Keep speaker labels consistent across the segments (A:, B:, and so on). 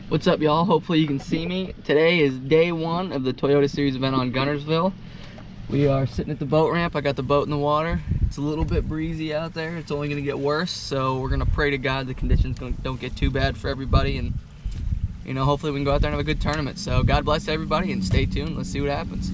A: What's up, y'all? Hopefully you can see me. Today is day one of the Toyota Series event on Guntersville. We are sitting at the boat ramp. I got the boat in the water. It's a little bit breezy out there. It's only gonna get worse, so we're gonna pray to God the conditions don't get too bad for everybody, and you know, hopefully we can go out there and have a good tournament. So God bless everybody and stay tuned. Let's see what happens.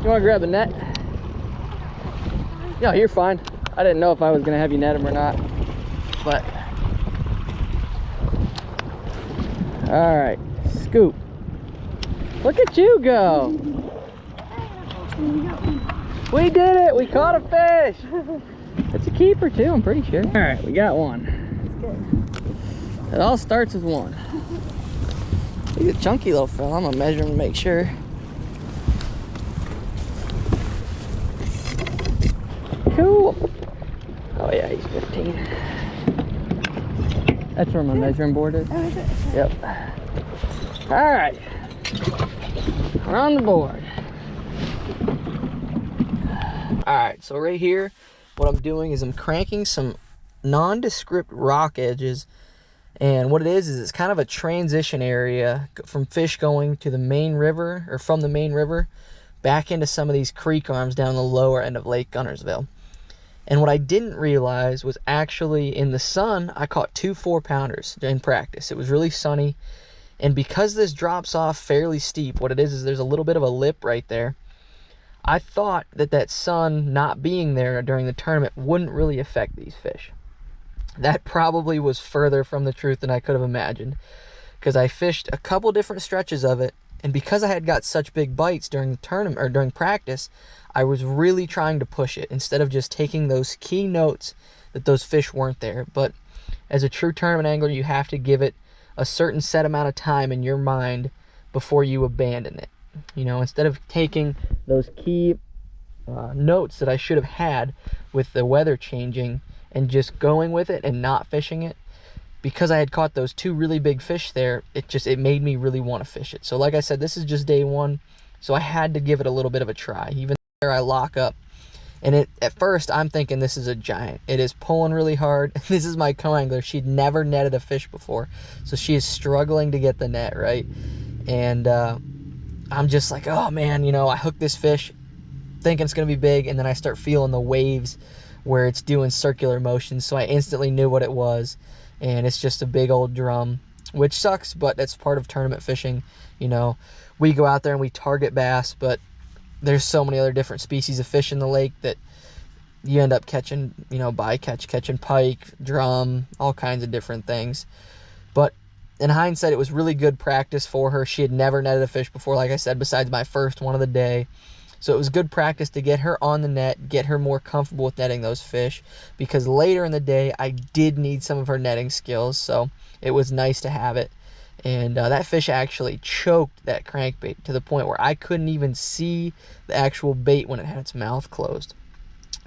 A: You want to grab the net? No, you're fine. I didn't know if I was going to have you net him or not. But. Alright, scoop. Look at you go. We did it. We caught a fish. It's a keeper too, I'm pretty sure. Alright, we got one. It all starts with one. He's a chunky little fella. I'm going to measure him to make sure. Cool. Oh yeah, he's 15. That's where my measuring board is. Oh, is it? Yep. All right. We're on the board. All right, so right here, what I'm doing is I'm cranking some nondescript rock edges. And what it is it's kind of a transition area from fish going to the main river, or from the main river, back into some of these creek arms down the lower end of Lake Guntersville. And what I didn't realize was actually in the sun, I caught 2 4-pounders in practice. It was really sunny. And because this drops off fairly steep, what it is there's a little bit of a lip right there. I thought that sun not being there during the tournament wouldn't really affect these fish. That probably was further from the truth than I could have imagined, because I fished a couple different stretches of it. And because I had got such big bites during the tournament or during practice, I was really trying to push it instead of just taking those key notes that those fish weren't there. But as a true tournament angler, you have to give it a certain set amount of time in your mind before you abandon it. You know, instead of taking those key notes that I should have had with the weather changing and just going with it and not fishing it, because I had caught those 2 really big fish there, it made me really want to fish it. So like I said, this is just day one, so I had to give it a little bit of a try. Even there I lock up And at first, I'm thinking this is a giant. It is pulling really hard. This is my co-angler. She'd never netted a fish before, so she is struggling to get the net, right? And I'm just like, oh man, you know, I hook this fish thinking it's gonna be big, and then I start feeling the waves where it's doing circular motions, so I instantly knew what it was, and it's just a big old drum, which sucks, but that's part of tournament fishing. You know, we go out there and we target bass, but there's so many other different species of fish in the lake that you end up catching, you know, bycatch, catching pike, drum, all kinds of different things. But in hindsight, it was really good practice for her. She had never netted a fish before, like I said, besides my first one of the day. So it was good practice to get her on the net, get her more comfortable with netting those fish, because later in the day, I did need some of her netting skills, so it was nice to have it. And that fish actually choked that crankbait to the point where I couldn't even see the actual bait when it had its mouth closed.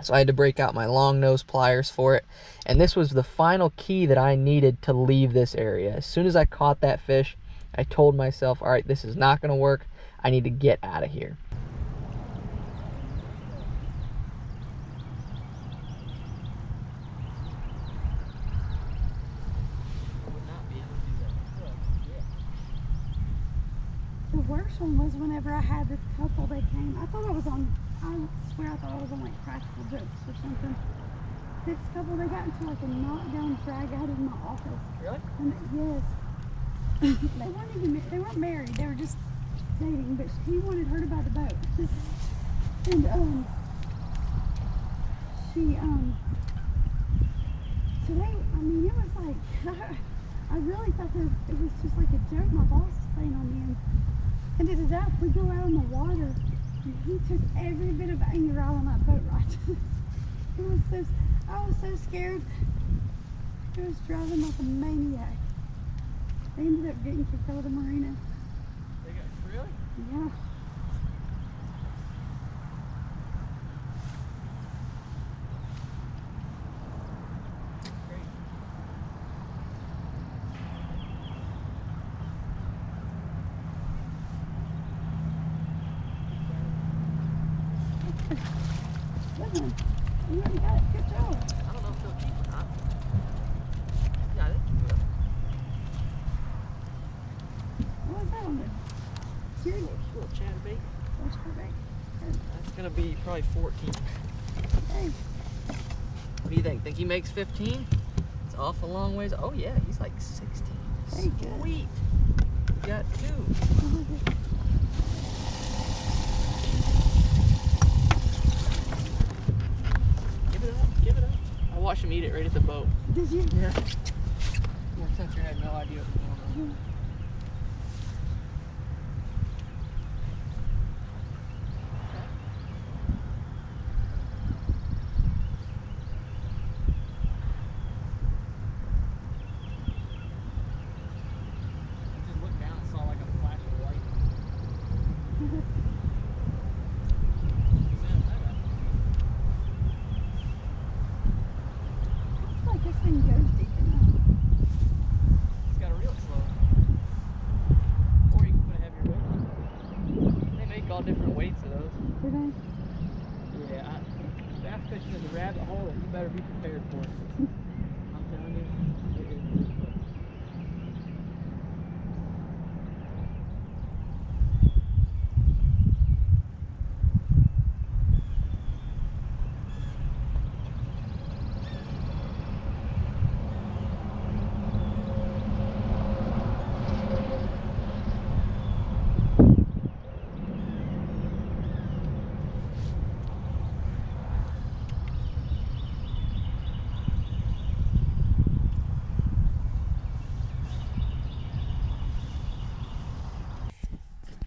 A: So I had to break out my long nose pliers for it. And this was the final key that I needed to leave this area. As soon as I caught that fish, I told myself, all right, this is not going to work. I need to get out of here.
B: The worst one was whenever I had this couple that came. I thought I was on, I swear I thought I was on like Practical Jokes or something. This couple, they got into like a knockdown drag out of my office.
A: Really?
B: And yes. They weren't married, they were just dating, but he wanted her to buy the boat. And so they, I mean, it was like, I really thought that it was just like a joke my boss was playing on me. And ended up, we go out on the water, and he took every bit of anger out on that boat ride. I was so scared. It was driving like a maniac. They ended up getting kicked out of the Marina.
A: They got, really?
B: Yeah. Listen, you already got it. Good job.
A: I don't know if they'll keep or not. Yeah, I think they will.
B: What was that on the Series?
A: Little chatterbait.
B: What's her bait?
A: That's gonna be probably 14.
B: Hey.
A: What do you think? Think he makes 15? It's off a long ways. Oh yeah, he's like 16.
B: Very good.
A: Sweet. We got two. Give it up. Give it up. I watched him eat it right at the boat.
B: Did you?
A: Yeah. Your sensor had no idea what was going on.
B: Like this thing goes deep enough.
A: It's got a reel slow. Or you can put a heavier weight on it. They make all different weights of those.
B: Do they?
A: Yeah, bass fishing is a rabbit hole that you better be prepared for. I'm telling you, it is really close.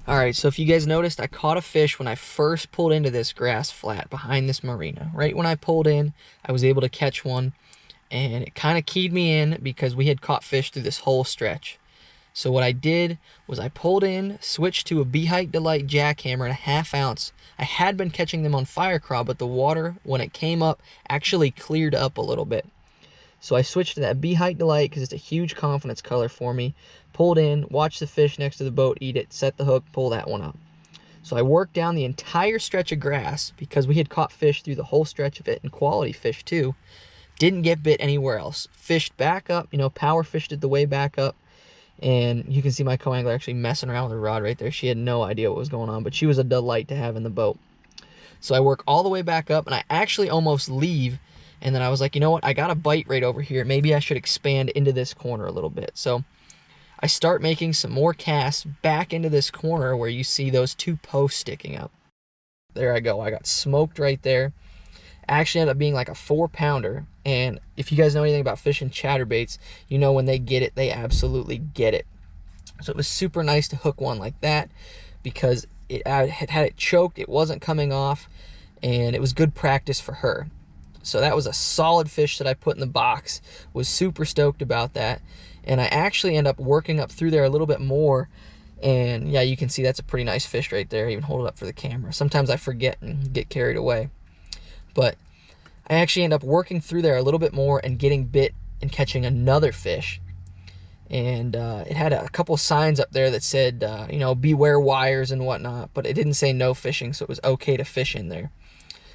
A: Alright, so if you guys noticed, I caught a fish when I first pulled into this grass flat behind this marina. Right when I pulled in, I was able to catch one, and it kind of keyed me in because we had caught fish through this whole stretch. So what I did was I pulled in, switched to a Be-Hite Delight jackhammer and a 1/2 ounce. I had been catching them on fire craw, but the water, when it came up, actually cleared up a little bit. So I switched to that Be-Hite Delight because it's a huge confidence color for me. Pulled in, watched the fish next to the boat eat it, set the hook, pull that one up. So I worked down the entire stretch of grass because we had caught fish through the whole stretch of it, and quality fish too. Didn't get bit anywhere else. Fished back up, you know, power fished it the way back up. And you can see my co-angler actually messing around with her rod right there. She had no idea what was going on, but she was a delight to have in the boat. So I work all the way back up, and I actually almost leave. And then I was like, you know what? I got a bite right over here. Maybe I should expand into this corner a little bit. So I start making some more casts back into this corner where you see those two posts sticking up. There I go. I got smoked right there. Actually ended up being like a 4-pounder. And if you guys know anything about fishing chatterbaits, you know when they get it, they absolutely get it. So it was super nice to hook one like that because I had it choked, it wasn't coming off, and it was good practice for her. So that was a solid fish that I put in the box. Was super stoked about that. And I actually end up working up through there a little bit more. And yeah, you can see that's a pretty nice fish right there. I even hold it up for the camera. Sometimes I forget and get carried away. But I actually end up working through there a little bit more and getting bit and catching another fish. And it had a couple signs up there that said, you know, beware wires and whatnot, but it didn't say no fishing, so it was okay to fish in there.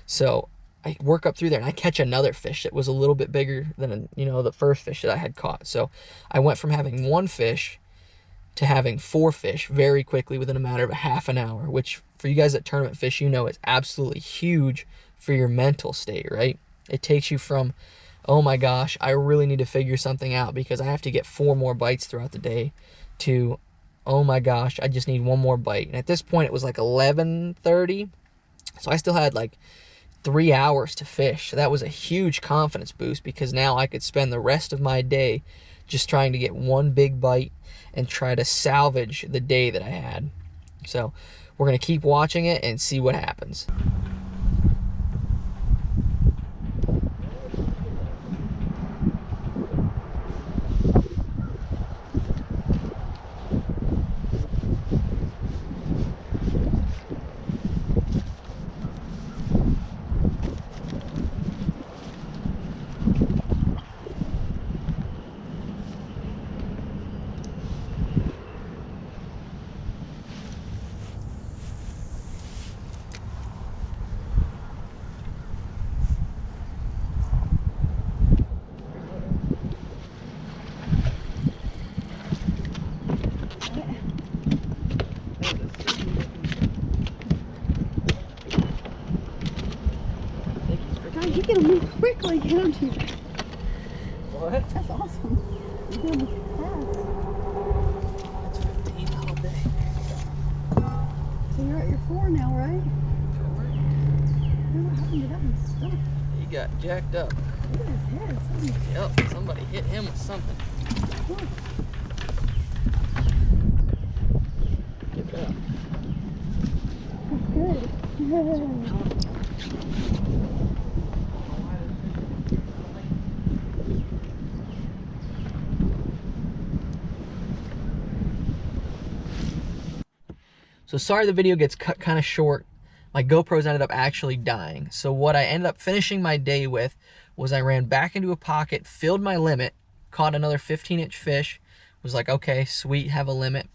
A: So I work up through there and I catch another fish that was a little bit bigger than, you know, the first fish that I had caught. So I went from having 1 fish to having 4 fish very quickly within a matter of a half an hour, which for you guys that tournament fish, you know, is absolutely huge for your mental state, right? It takes you from, oh my gosh, I really need to figure something out because I have to get 4 more bites throughout the day, to, oh my gosh, I just need 1 more bite. And at this point, it was like 11:30, so I still had like 3 hours to fish. So that was a huge confidence boost because now I could spend the rest of my day just trying to get 1 big bite and try to salvage the day that I had. So we're going to keep watching it and see what happens.
B: You get them move quickly, don't you?
A: What?
B: That's awesome. You get them fast.
A: That's 15 all day.
B: So you're at your 4 now, right?
A: Sure.
B: What happened to that one stuck?
A: He got jacked up.
B: Look at his head. Something.
A: Yep, somebody hit him with something.
B: Look.
A: Get that.
B: That's good.
A: So sorry the video gets cut kind of short. My GoPros ended up actually dying. So what I ended up finishing my day with was I ran back into a pocket, filled my limit, caught another 15-inch fish, was like, okay, sweet, have a limit.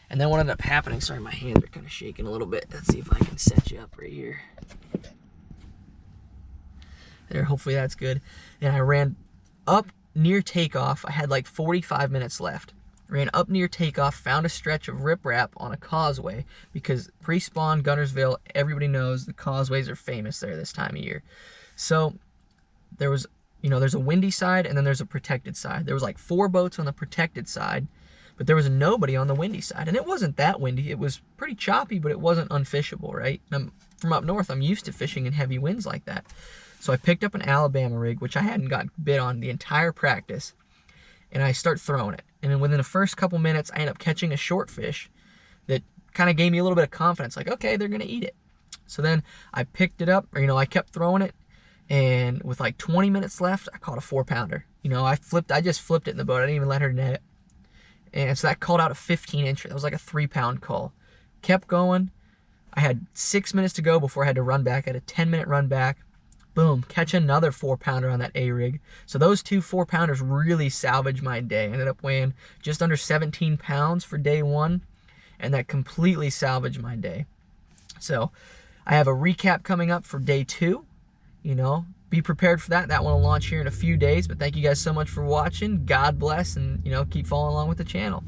A: And then what ended up happening, sorry, my hands are kind of shaking a little bit. Let's see if I can set you up right here. There, hopefully that's good. And I ran up near takeoff. I had like 45 minutes left. Ran up near takeoff, found a stretch of riprap on a causeway because pre-spawn Guntersville, everybody knows the causeways are famous there this time of year. So there was, you know, there's a windy side and then there's a protected side. There was like 4 boats on the protected side, but there was nobody on the windy side. And it wasn't that windy. It was pretty choppy, but it wasn't unfishable, right? From up north, I'm used to fishing in heavy winds like that. So I picked up an Alabama rig, which I hadn't got bit on the entire practice, and I start throwing it. And then within the first couple minutes, I end up catching a short fish that kind of gave me a little bit of confidence, like, okay, they're going to eat it. So then I picked it up, or, you know, I kept throwing it, and with like 20 minutes left, I caught a 4-pounder. You know, I just flipped it in the boat. I didn't even let her net it. And so that called out a 15-incher. That was like a 3-pound call. Kept going. I had 6 minutes to go before I had to run back. I had a 10-minute run back. Boom, catch another 4-pounder on that A-rig. So those 2 4-pounders really salvaged my day. I ended up weighing just under 17 pounds for day 1, and that completely salvaged my day. So I have a recap coming up for day 2. You know, be prepared for that. That one will launch here in a few days. But thank you guys so much for watching. God bless, and, you know, keep following along with the channel.